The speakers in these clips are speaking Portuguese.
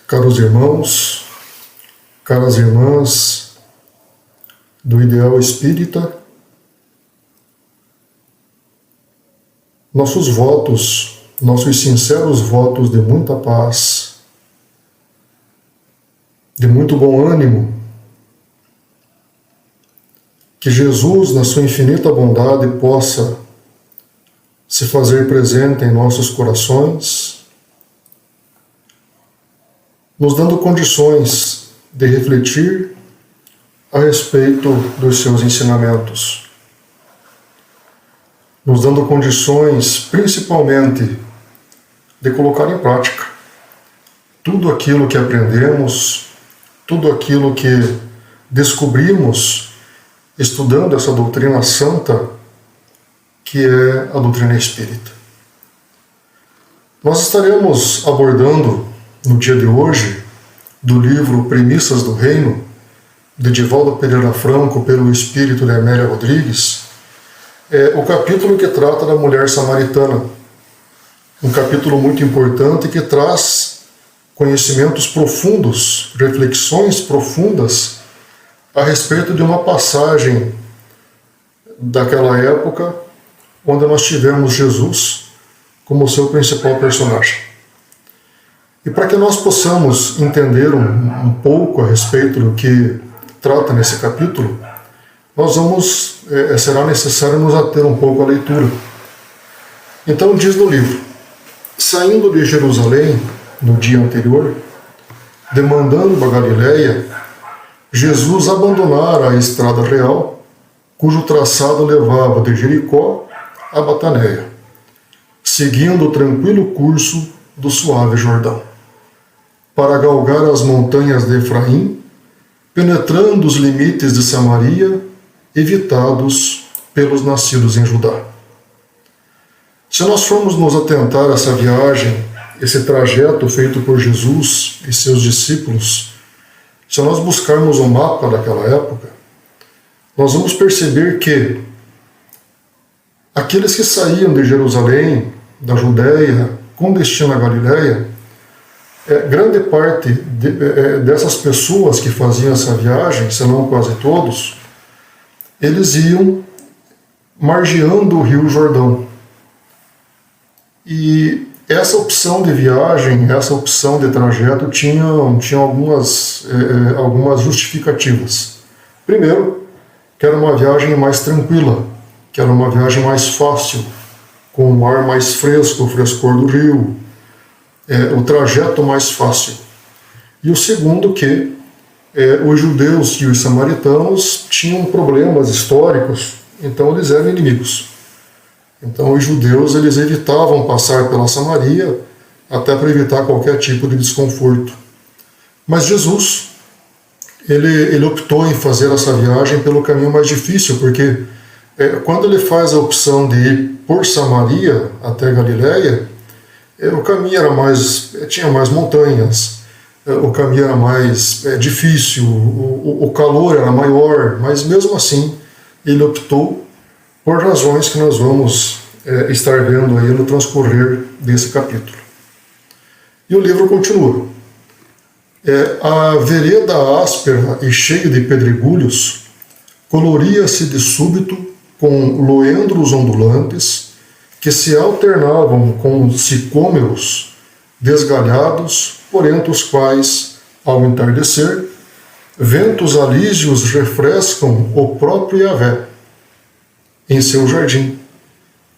Caros irmãos, caras irmãs do Ideal Espírita, nossos votos, nossos sinceros votos de muita paz, de muito bom ânimo, que Jesus, na sua infinita bondade, possa se fazer presente em nossos corações, nos dando condições de refletir a respeito dos seus ensinamentos, nos dando condições, principalmente, de colocar em prática tudo aquilo que aprendemos, tudo aquilo que descobrimos estudando essa doutrina santa que é a doutrina espírita. Nós estaremos abordando no dia de hoje, do livro Premissas do Reino, de Divaldo Pereira Franco, pelo espírito de Amélia Rodrigues, o capítulo que trata da mulher samaritana. Um capítulo muito importante que traz conhecimentos profundos, reflexões profundas a respeito de uma passagem daquela época onde nós tivemos Jesus como seu principal personagem. E para que nós possamos entender um pouco a respeito do que trata nesse capítulo, será necessário nos ater um pouco à leitura. Então diz no livro: saindo de Jerusalém no dia anterior, demandando a Galiléia, Jesus abandonara a estrada real, cujo traçado levava de Jericó a Bataneia, seguindo o tranquilo curso do suave Jordão, para galgar as montanhas de Efraim, penetrando os limites de Samaria, evitados pelos nascidos em Judá. Se nós formos nos atentar a essa viagem, esse trajeto feito por Jesus e seus discípulos, se nós buscarmos o mapa daquela época, nós vamos perceber que aqueles que saíam de Jerusalém, da Judéia, com destino à Galiléia, grande parte dessas pessoas que faziam essa viagem, se não quase todos, eles iam margeando o Rio Jordão. E essa opção de viagem, essa opção de trajeto tinha algumas justificativas. Primeiro, que era uma viagem mais tranquila, que era uma viagem mais fácil, com o ar mais fresco, o frescor do rio, o trajeto mais fácil. E o segundo, que os judeus e os samaritanos tinham problemas históricos, então eles eram inimigos. Então os judeus eles evitavam passar pela Samaria até para evitar qualquer tipo de desconforto. Mas Jesus, ele optou em fazer essa viagem pelo caminho mais difícil, porque quando ele faz a opção de ir por Samaria até Galiléia, o caminho tinha mais montanhas, o caminho era mais difícil, o calor era maior, mas mesmo assim ele optou por razões que nós vamos estar vendo aí no transcorrer desse capítulo. E o livro continua. A vereda áspera e cheia de pedregulhos coloria-se de súbito com loendros ondulantes que se alternavam com sicômeros desgalhados, por entre os quais, ao entardecer, ventos alísios refrescam o próprio Yahvé em seu jardim,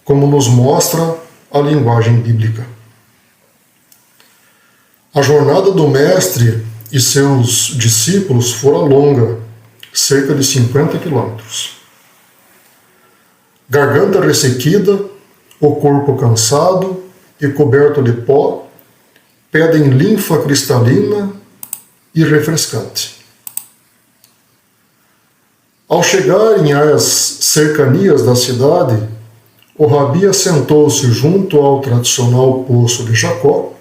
como nos mostra a linguagem bíblica. A jornada do Mestre e seus discípulos fora longa, cerca de 50 quilômetros. Garganta ressequida, o corpo cansado e coberto de pó, pedem linfa cristalina e refrescante. Ao chegarem às cercanias da cidade, o rabi assentou-se junto ao tradicional poço de Jacó,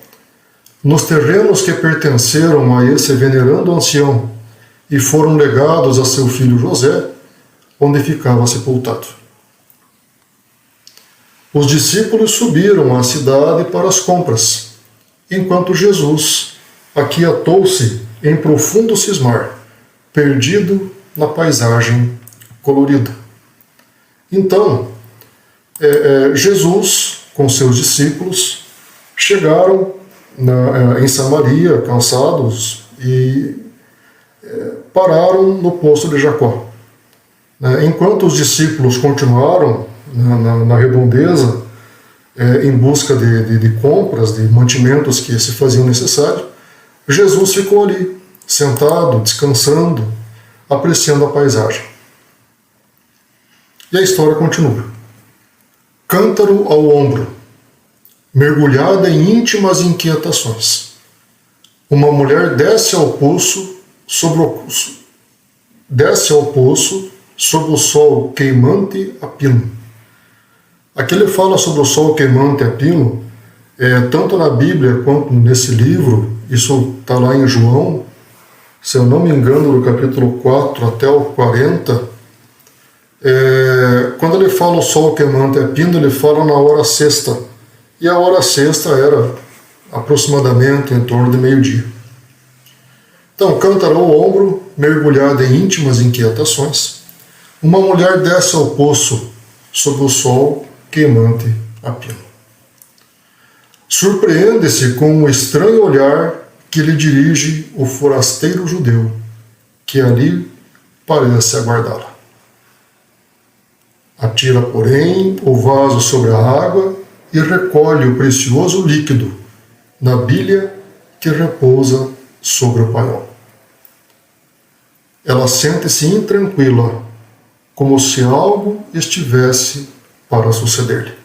nos terrenos que pertenceram a esse venerando ancião e foram legados a seu filho José, onde ficava sepultado. Os discípulos subiram à cidade para as compras, enquanto Jesus aquietou-se em profundo cismar, perdido na paisagem colorida. Então, Jesus, com seus discípulos, chegaram em Samaria, cansados, e pararam no poço de Jacó. Enquanto os discípulos continuaram na redondeza, em busca de compras, de mantimentos que se faziam necessários, Jesus ficou ali, sentado, descansando, apreciando a paisagem. E a história continua. Cântaro ao ombro, mergulhada em íntimas inquietações. Uma mulher desce ao poço sob o sol queimante a pino. Aqui ele fala sobre o sol queimante a pino, tanto na Bíblia quanto nesse livro. Isso está lá em João, se eu não me engano, do capítulo 4 até o 40. Quando ele fala o sol queimante a pino, ele fala na hora sexta. E a hora sexta era aproximadamente em torno de meio-dia. Então, cântaro ao ombro, mergulhada em íntimas inquietações, uma mulher desce ao poço sob o sol queimante a pino. Surpreende-se com um estranho olhar que lhe dirige o forasteiro judeu, que ali parece aguardá-la. Atira, porém, o vaso sobre a água e recolhe o precioso líquido na bilha que repousa sobre o paiol. Ela sente-se intranquila, como se algo estivesse para suceder-lhe.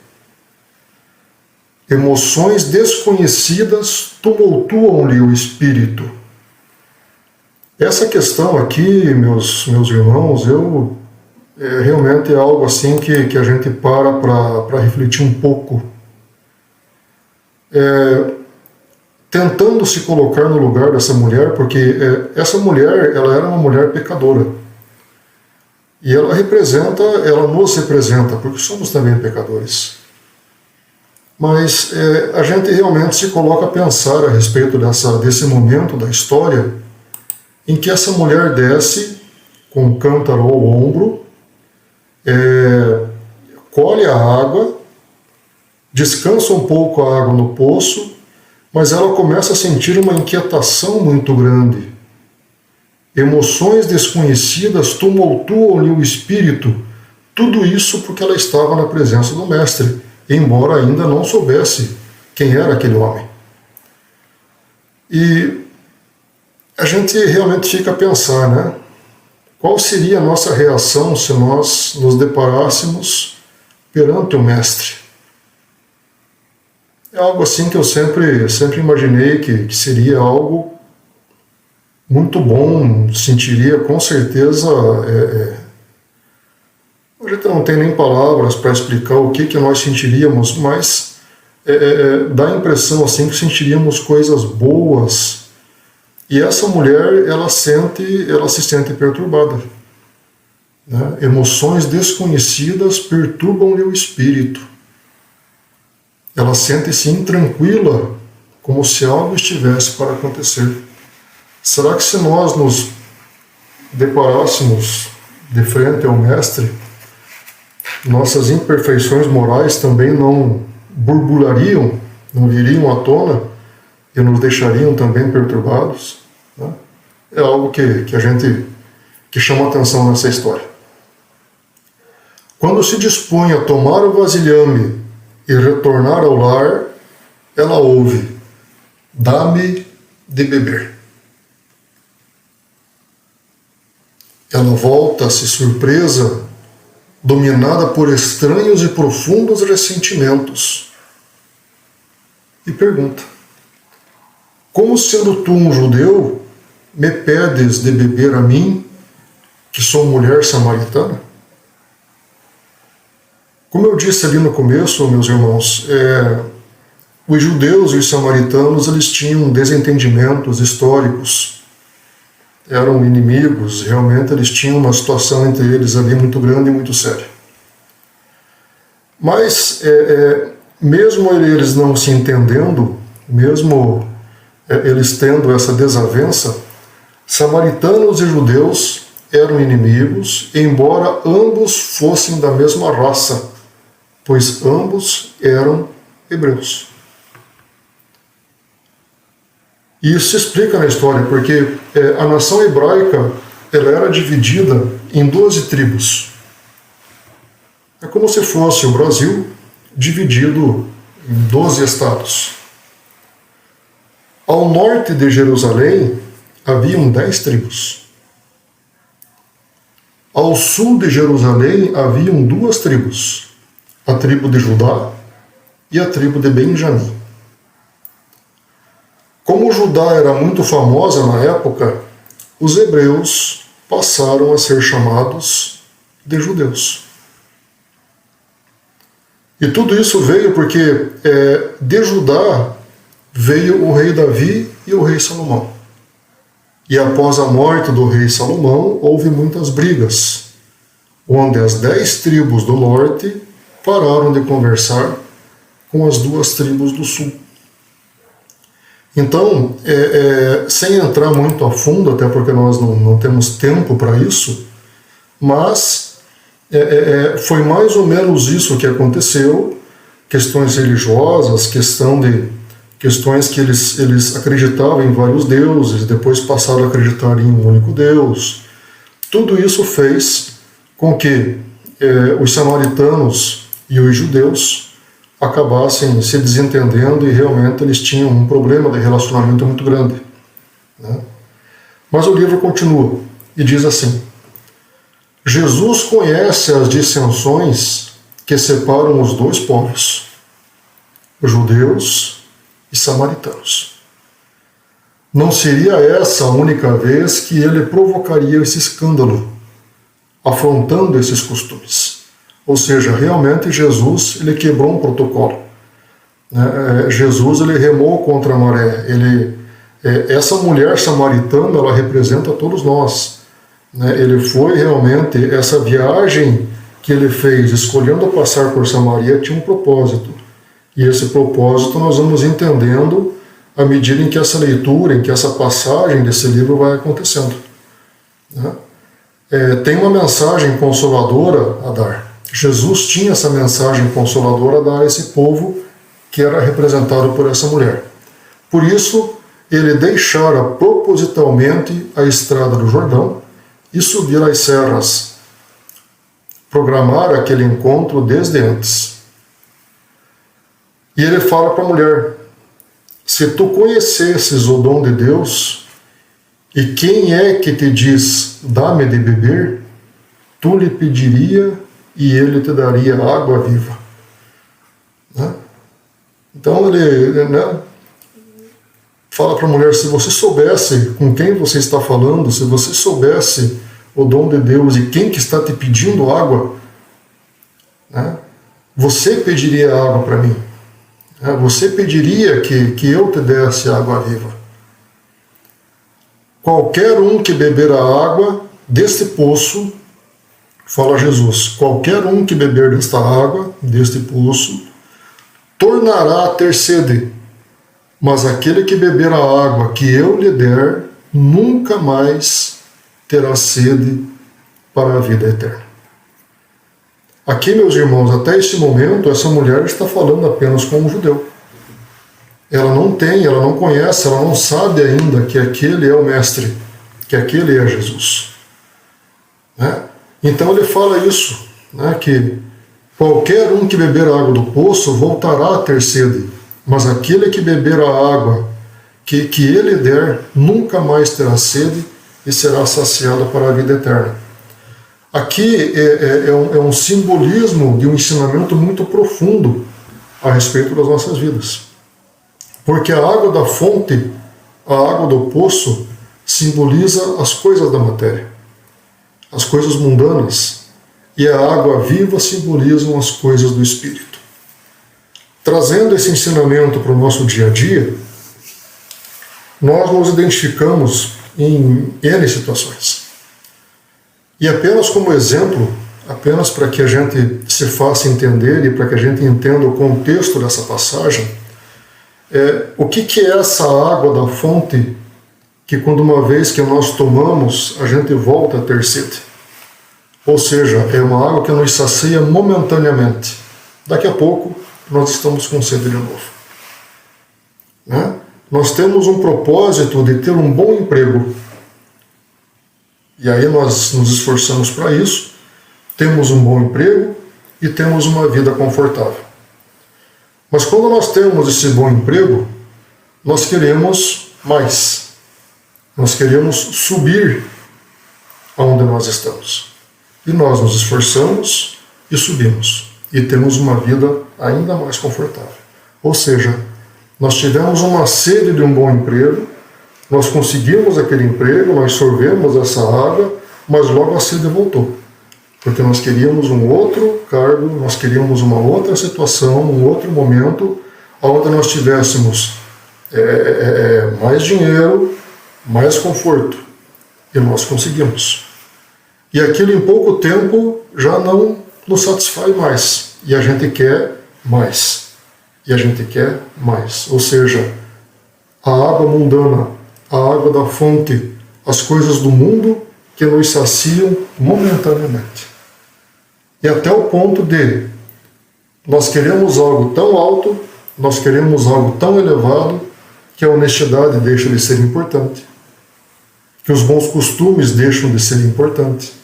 Emoções desconhecidas tumultuam-lhe o espírito. Essa questão aqui, meus irmãos, realmente é algo assim que a gente para refletir um pouco. Tentando se colocar no lugar dessa mulher, porque essa mulher, ela era uma mulher pecadora. E ela nos representa, porque somos também pecadores. Mas a gente realmente se coloca a pensar a respeito desse momento da história em que essa mulher desce com um cântaro ao ombro, colhe a água, descansa um pouco a água no poço, mas ela começa a sentir uma inquietação muito grande. Emoções desconhecidas tumultuam-lhe o espírito, tudo isso porque ela estava na presença do Mestre, embora ainda não soubesse quem era aquele homem. E a gente realmente fica a pensar, né? Qual seria a nossa reação se nós nos deparássemos perante o Mestre? É algo assim que eu sempre imaginei que seria algo muito bom, sentiria com certeza... A gente não tem nem palavras para explicar o que nós sentiríamos, mas dá a impressão assim que sentiríamos coisas boas. E essa mulher, ela se sente perturbada. Né? Emoções desconhecidas perturbam-lhe o espírito. Ela sente-se intranquila, como se algo estivesse para acontecer. Será que se nós nos deparássemos de frente ao Mestre, nossas imperfeições morais também não borbulhariam, não viriam à tona e nos deixariam também perturbados? Né? É algo que chama atenção nessa história. Quando se dispõe a tomar o vasilhame e retornar ao lar, ela ouve: "Dá-me de beber." Ela volta-se surpresa, dominada por estranhos e profundos ressentimentos, e pergunta: "Como sendo tu um judeu, me pedes de beber a mim, que sou mulher samaritana?" Como eu disse ali no começo, meus irmãos, os judeus e os samaritanos, eles tinham desentendimentos históricos, eram inimigos, realmente eles tinham uma situação entre eles ali muito grande e muito séria. Mas, mesmo eles não se entendendo, mesmo eles tendo essa desavença, samaritanos e judeus eram inimigos, embora ambos fossem da mesma raça, pois ambos eram hebreus. E isso se explica na história, porque a nação hebraica ela era dividida em 12 tribos. É como se fosse o Brasil dividido em 12 estados. Ao norte de Jerusalém haviam 10 tribos. Ao sul de Jerusalém haviam 2 tribos, a tribo de Judá e a tribo de Benjamim. Como Judá era muito famosa na época, os hebreus passaram a ser chamados de judeus. E tudo isso veio porque de Judá veio o rei Davi e o rei Salomão. E após a morte do rei Salomão, houve muitas brigas, onde as 10 tribos do norte pararam de conversar com as 2 tribos do sul. Então, sem entrar muito a fundo, até porque nós não temos tempo para isso, mas foi mais ou menos isso que aconteceu, questões religiosas, questões que eles acreditavam em vários deuses, depois passaram a acreditar em um único Deus. Tudo isso fez com que os samaritanos e os judeus acabassem se desentendendo e realmente eles tinham um problema de relacionamento muito grande, né? Mas o livro continua e diz assim: Jesus conhece as dissensões que separam os 2 povos, judeus e samaritanos. Não seria essa a única vez que ele provocaria esse escândalo, afrontando esses costumes. Ou seja, realmente Jesus ele quebrou um protocolo. Jesus ele remou contra a maré. Essa mulher samaritana ela representa todos nós. Ele foi realmente, essa viagem que ele fez, escolhendo passar por Samaria, tinha um propósito. E esse propósito nós vamos entendendo à medida em que essa leitura, em que essa passagem desse livro vai acontecendo. Tem uma mensagem consoladora a dar. Jesus tinha essa mensagem consoladora a dar a esse povo que era representado por essa mulher. Por isso, ele deixara propositalmente a estrada do Jordão e subir as serras, programar aquele encontro desde antes. E ele fala para a mulher: se tu conhecesses o dom de Deus, e quem é que te diz, dá-me de beber, tu lhe pediria e ele te daria água viva. Então ele fala para a mulher: se você soubesse com quem você está falando, se você soubesse o dom de Deus e quem que está te pedindo água, você pediria água para mim. Você pediria que eu te desse água viva. Qualquer um que beber a água deste poço, fala Jesus, qualquer um que beber desta água, deste poço, tornará a ter sede, mas aquele que beber a água que eu lhe der, nunca mais terá sede para a vida eterna. Aqui, meus irmãos, até esse momento, essa mulher está falando apenas com um judeu. Ela não conhece, ela não sabe ainda que aquele é o Mestre, que aquele é Jesus. Então ele fala isso, que qualquer um que beber a água do poço voltará a ter sede, mas aquele que beber a água que ele der, nunca mais terá sede e será saciado para a vida eterna. Aqui é um simbolismo de um ensinamento muito profundo a respeito das nossas vidas. Porque a água da fonte, a água do poço, simboliza as coisas da matéria, as coisas mundanas, e a água viva simbolizam as coisas do Espírito. Trazendo esse ensinamento para o nosso dia a dia, nós nos identificamos em N situações. E apenas como exemplo, apenas para que a gente se faça entender e para que a gente entenda o contexto dessa passagem, O que é essa água da fonte que, quando uma vez que nós tomamos, a gente volta a ter sede? Ou seja, é uma água que nos sacia momentaneamente. Daqui a pouco, nós estamos com sede de novo. Né? Nós temos um propósito de ter um bom emprego. E aí nós nos esforçamos para isso, temos um bom emprego e temos uma vida confortável. Mas quando nós temos esse bom emprego, nós queremos mais. Nós queremos subir aonde nós estamos. E nós nos esforçamos e subimos. E temos uma vida ainda mais confortável. Ou seja, nós tivemos uma sede de um bom emprego, nós conseguimos aquele emprego, nós sorvemos essa água, mas logo a sede voltou. Porque nós queríamos um outro cargo, nós queríamos uma outra situação, um outro momento, onde nós tivéssemos mais dinheiro, mais conforto. E nós conseguimos. E aquilo em pouco tempo já não nos satisfaz mais. E a gente quer mais. E a gente quer mais. Ou seja, a água mundana, a água da fonte, as coisas do mundo que nos saciam momentaneamente. E até o ponto de nós queremos algo tão alto, nós queremos algo tão elevado, que a honestidade deixa de ser importante, que os bons costumes deixam de ser importantes.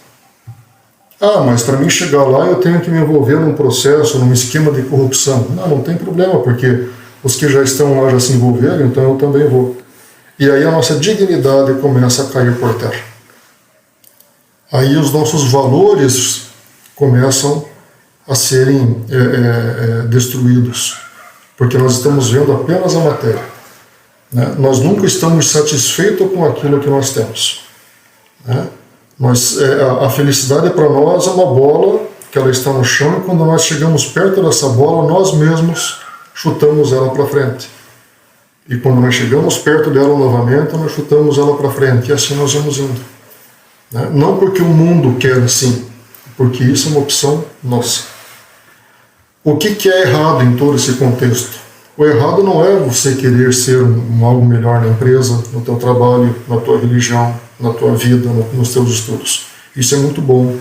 Mas para mim chegar lá eu tenho que me envolver num processo, num esquema de corrupção. Não tem problema, porque os que já estão lá já se envolveram, então eu também vou. E aí a nossa dignidade começa a cair por terra. Aí os nossos valores começam a serem destruídos, porque nós estamos vendo apenas a matéria. Né? Nós nunca estamos satisfeitos com aquilo que nós temos. Né? A felicidade para nós é uma bola que ela está no chão, e quando nós chegamos perto dessa bola, nós mesmos chutamos ela para frente. E quando nós chegamos perto dela novamente, nós chutamos ela para frente, e assim nós vamos indo. Né? Não porque o mundo quer assim, porque isso é uma opção nossa. O que é errado em todo esse contexto? O errado não é você querer ser algo melhor na empresa, no teu trabalho, na tua religião, na tua vida, nos teus estudos. Isso é muito bom.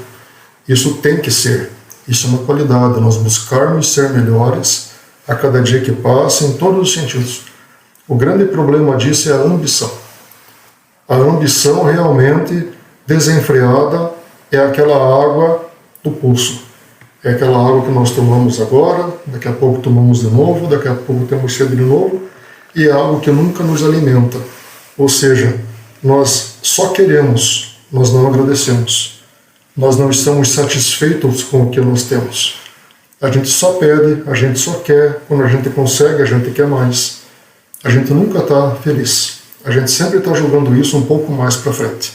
Isso tem que ser. Isso é uma qualidade. Nós buscarmos ser melhores a cada dia que passa, em todos os sentidos. O grande problema disso é a ambição. A ambição realmente desenfreada é aquela água do poço. É aquela água que nós tomamos agora, daqui a pouco tomamos de novo, daqui a pouco temos sede de novo, e é algo que nunca nos alimenta. Ou seja, nós só queremos, nós não agradecemos. Nós não estamos satisfeitos com o que nós temos. A gente só pede, a gente só quer, quando a gente consegue, a gente quer mais. A gente nunca está feliz. A gente sempre está jogando isso um pouco mais para frente.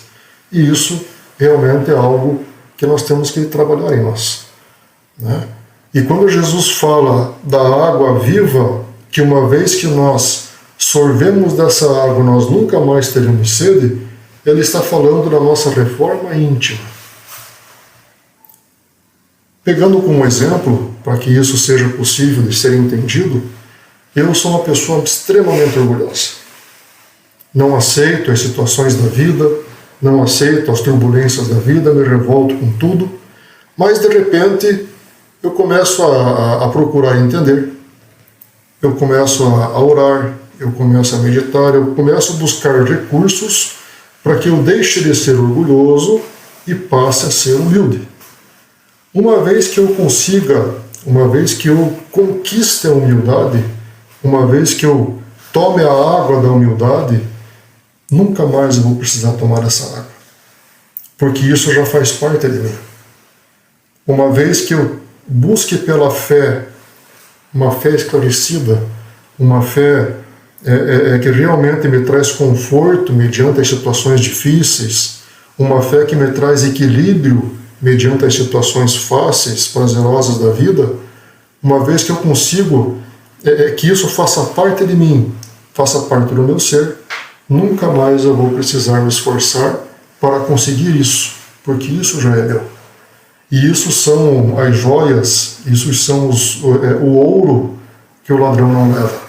E isso realmente é algo que nós temos que trabalhar em nós. Né? E quando Jesus fala da água viva, que uma vez que nós sorvemos dessa água, nós nunca mais teremos sede, ele está falando da nossa reforma íntima. Pegando como exemplo, para que isso seja possível de ser entendido, eu sou uma pessoa extremamente orgulhosa. Não aceito as situações da vida, não aceito as turbulências da vida, me revolto com tudo, mas de repente eu começo a procurar entender, eu começo a orar, eu começo a meditar, eu começo a buscar recursos para que eu deixe de ser orgulhoso e passe a ser humilde. Uma vez que eu consiga, uma vez que eu conquiste a humildade, uma vez que eu tome a água da humildade, nunca mais eu vou precisar tomar essa água, porque isso já faz parte de mim. Uma vez que eu busque pela fé, uma fé esclarecida, uma fé que realmente me traz conforto mediante as situações difíceis, uma fé que me traz equilíbrio mediante as situações fáceis, prazerosas da vida, uma vez que eu consigo que isso faça parte de mim, faça parte do meu ser, nunca mais eu vou precisar me esforçar para conseguir isso, porque isso já é meu. E isso são as joias, isso são o ouro que o ladrão não leva.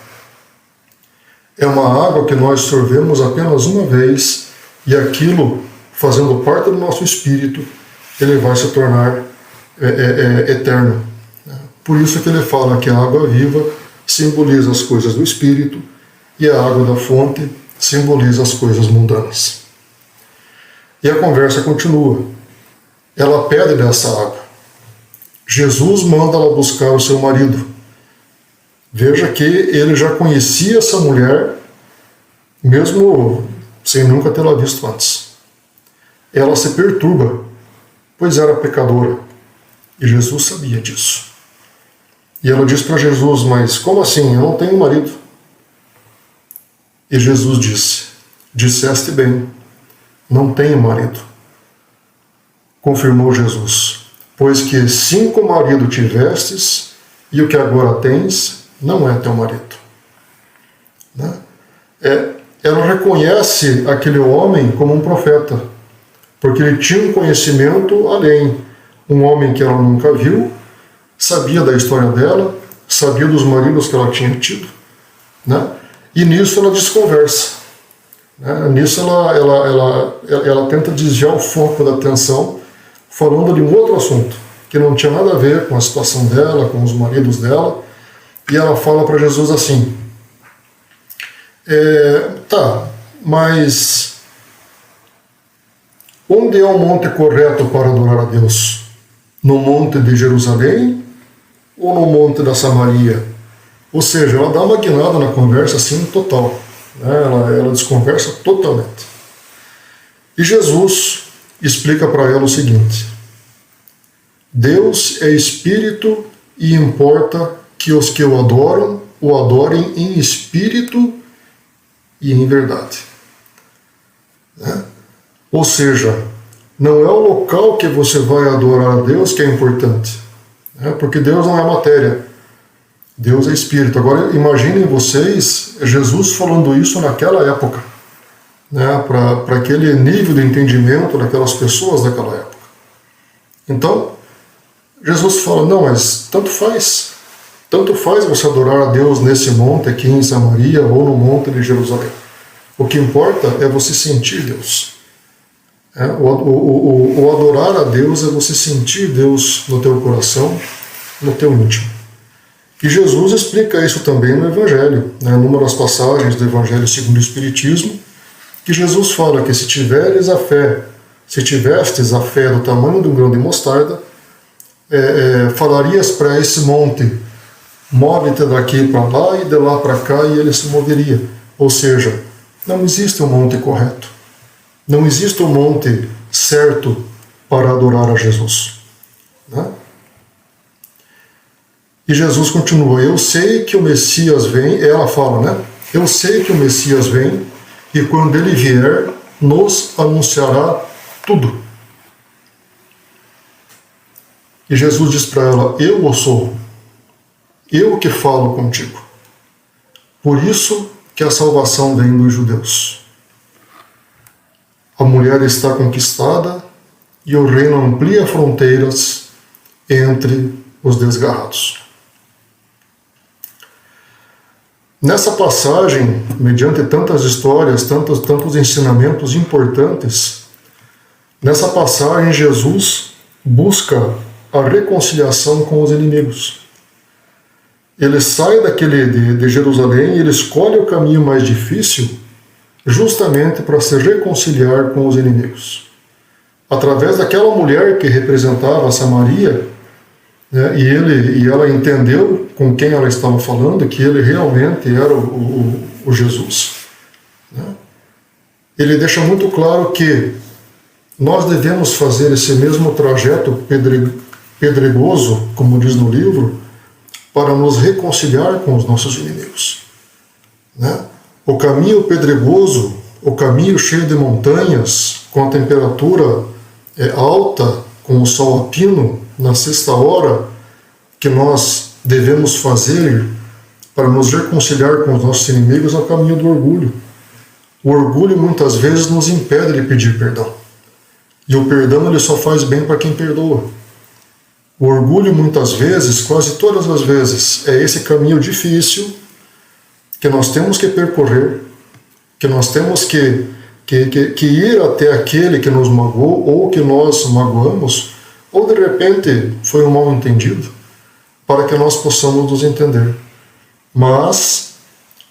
é uma água que nós sorvemos apenas uma vez e aquilo, fazendo parte do nosso espírito, ele vai se tornar eterno. Por isso que ele fala que a água viva simboliza as coisas do espírito e a água da fonte simboliza as coisas mundanas. E a conversa continua. Ela pede dessa água. Jesus manda ela buscar o seu marido. Veja que ele já conhecia essa mulher, mesmo sem nunca tê-la visto antes. Ela se perturba, pois era pecadora. E Jesus sabia disso. E ela diz para Jesus, mas como assim? Eu não tenho marido. E Jesus disse, disseste bem, não tenho marido. Confirmou Jesus, pois que 5 maridos tivestes, e o que agora tens não é teu marido. Né? Ela reconhece aquele homem como um profeta, porque ele tinha um conhecimento além. Um homem que ela nunca viu, sabia da história dela, sabia dos maridos que ela tinha tido, né? E nisso ela desconversa. Né? Nisso ela tenta desviar o foco da atenção, falando de um outro assunto, que não tinha nada a ver com a situação dela, com os maridos dela, e ela fala para Jesus assim, mas onde é o monte correto para adorar a Deus? No monte de Jerusalém ou no monte da Samaria? Ou seja, ela dá uma guinada na conversa assim total. Né? Ela desconversa totalmente. E Jesus explica para ela o seguinte: Deus é espírito e importa que os que o adoram, o adorem em espírito e em verdade. Né? Ou seja, não é o local que você vai adorar a Deus que é importante, né? Porque Deus não é matéria, Deus é espírito. Agora imaginem vocês Jesus falando isso naquela época, né? Para aquele nível de entendimento daquelas pessoas daquela época. Então, Jesus fala, não, mas tanto faz você adorar a Deus nesse monte aqui em Samaria ou no monte de Jerusalém. O que importa é você sentir Deus. O adorar a Deus é você sentir Deus no teu coração, no teu íntimo. E Jesus explica isso também no Evangelho, né? Numa das passagens do Evangelho segundo o Espiritismo, que Jesus fala que se tivestes a fé do tamanho de um grão de mostarda, falarias para esse monte, move-te daqui para lá e de lá para cá, e ele se moveria. Ou seja, não existe um monte correto. Não existe um monte certo para adorar a Jesus. Né? E Jesus continua, eu sei que o Messias vem, ela fala, né? Eu sei que o Messias vem e quando ele vier, nos anunciará tudo. E Jesus diz para ela, eu o sou, eu que falo contigo. Por isso que a salvação vem dos judeus. A mulher está conquistada e o reino amplia fronteiras entre os desgarrados. Nessa passagem, mediante tantas histórias, tantos ensinamentos importantes, nessa passagem Jesus busca a reconciliação com os inimigos. Ele sai de Jerusalém e ele escolhe o caminho mais difícil justamente para se reconciliar com os inimigos. Através daquela mulher que representava a Samaria, né, e ela entendeu com quem ela estava falando, que ele realmente era o Jesus. Né? Ele deixa muito claro que nós devemos fazer esse mesmo trajeto pedregoso, como diz no livro, para nos reconciliar com os nossos inimigos. Né? O caminho pedregoso, o caminho cheio de montanhas, com a temperatura alta, com o sol a pino, na sexta hora, que nós devemos fazer para nos reconciliar com os nossos inimigos, é o caminho do orgulho. O orgulho muitas vezes nos impede de pedir perdão. E o perdão ele só faz bem para quem perdoa. O orgulho muitas vezes, quase todas as vezes, é esse caminho difícil que nós temos que percorrer, que nós temos que ir até aquele que nos magoou ou que nós magoamos, ou de repente foi um mal entendido, para que nós possamos nos entender. Mas,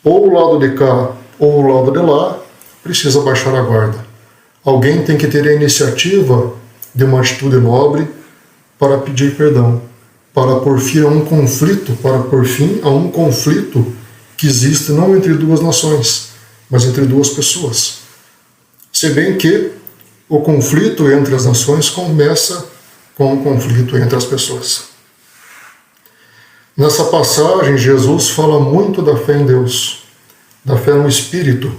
ou o lado de cá ou o lado de lá, precisa baixar a guarda. Alguém tem que ter a iniciativa de uma atitude nobre para pedir perdão, para pôr fim a um conflito, que existe não entre duas nações, mas entre duas pessoas. Se bem que o conflito entre as nações começa com o conflito entre as pessoas. Nessa passagem, Jesus fala muito da fé em Deus, da fé no Espírito.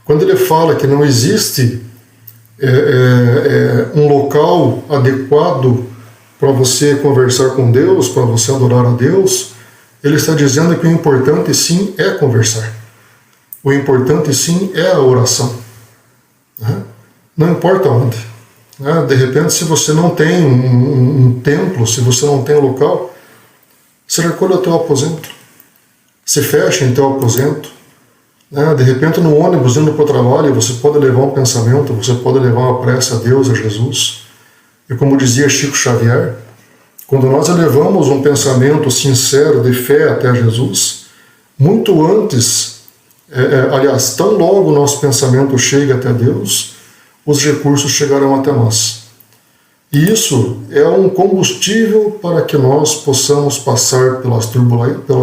Quando ele fala que não existe um local adequado para você conversar com Deus, para você adorar a Deus, ele está dizendo que o importante sim é conversar. O importante sim é a oração. Não importa onde. De repente, se você não tem um templo, se você não tem um local, se recolhe ao teu aposento. Se fecha em teu aposento. De repente, no ônibus, indo para o trabalho, você pode levar um pensamento, você pode levar uma prece a Deus, a Jesus. E como dizia Chico Xavier, quando nós elevamos um pensamento sincero de fé até Jesus, muito antes, aliás, tão logo o nosso pensamento chega até Deus, os recursos chegarão até nós. E isso é um combustível para que nós possamos passar pelas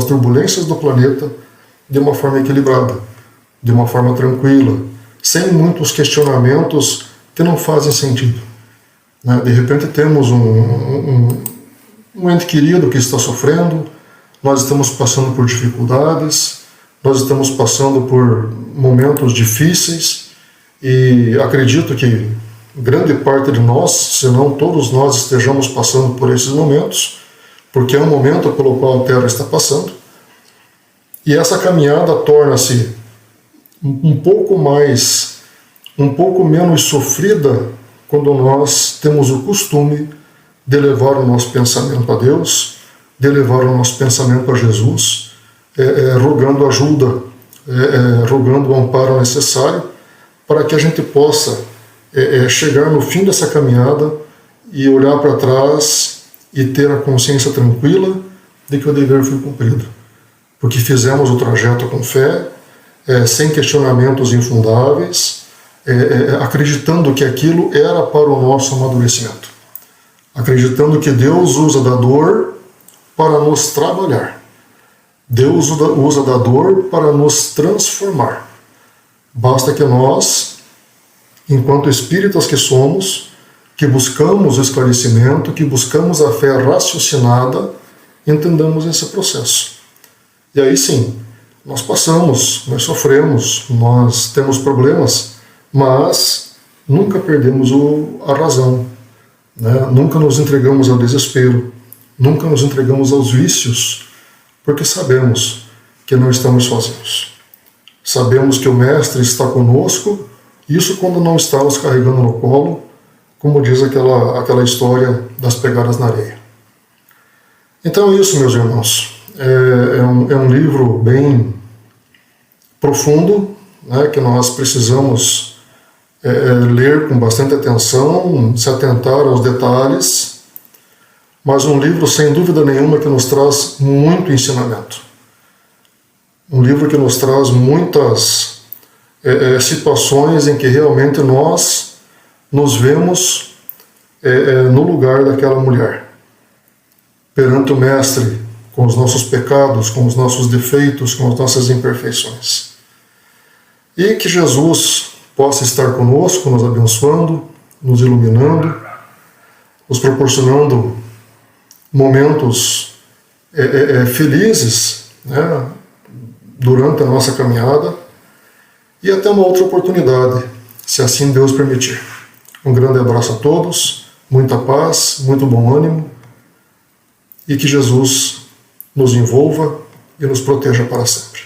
turbulências do planeta de uma forma equilibrada, de uma forma tranquila, sem muitos questionamentos que não fazem sentido. De repente temos um ente querido que está sofrendo, nós estamos passando por dificuldades, nós estamos passando por momentos difíceis e acredito que grande parte de nós, se não todos nós, estejamos passando por esses momentos, porque é um momento pelo qual a Terra está passando. E essa caminhada torna-se um pouco menos sofrida quando nós temos o costume de levar o nosso pensamento a Deus, de levar o nosso pensamento a Jesus, rogando ajuda, rogando o amparo necessário para que a gente possa chegar no fim dessa caminhada e olhar para trás e ter a consciência tranquila de que o dever foi cumprido. Porque fizemos o trajeto com fé, sem questionamentos infundáveis, acreditando que aquilo era para o nosso amadurecimento. Acreditando que Deus usa da dor para nos trabalhar. Deus usa da dor para nos transformar. Basta que nós, enquanto espíritas que somos, que buscamos o esclarecimento, que buscamos a fé raciocinada, entendamos esse processo. E aí sim, nós passamos, nós sofremos, nós temos problemas, mas nunca perdemos a razão, nunca nos entregamos ao desespero, nunca nos entregamos aos vícios, porque sabemos que não estamos sozinhos. Sabemos que o Mestre está conosco, isso quando não estamos carregando no colo, como diz aquela história das pegadas na areia. Então é isso, meus irmãos. É um livro bem profundo, que nós precisamos ler com bastante atenção, se atentar aos detalhes, mas um livro, sem dúvida nenhuma, que nos traz muito ensinamento. Um livro que nos traz muitas situações em que realmente nós nos vemos no lugar daquela mulher, perante o Mestre, com os nossos pecados, com os nossos defeitos, com as nossas imperfeições. E que Jesus possa estar conosco, nos abençoando, nos iluminando, nos proporcionando momentos felizes, durante a nossa caminhada, e até uma outra oportunidade, se assim Deus permitir. Um grande abraço a todos, muita paz, muito bom ânimo, e que Jesus nos envolva e nos proteja para sempre.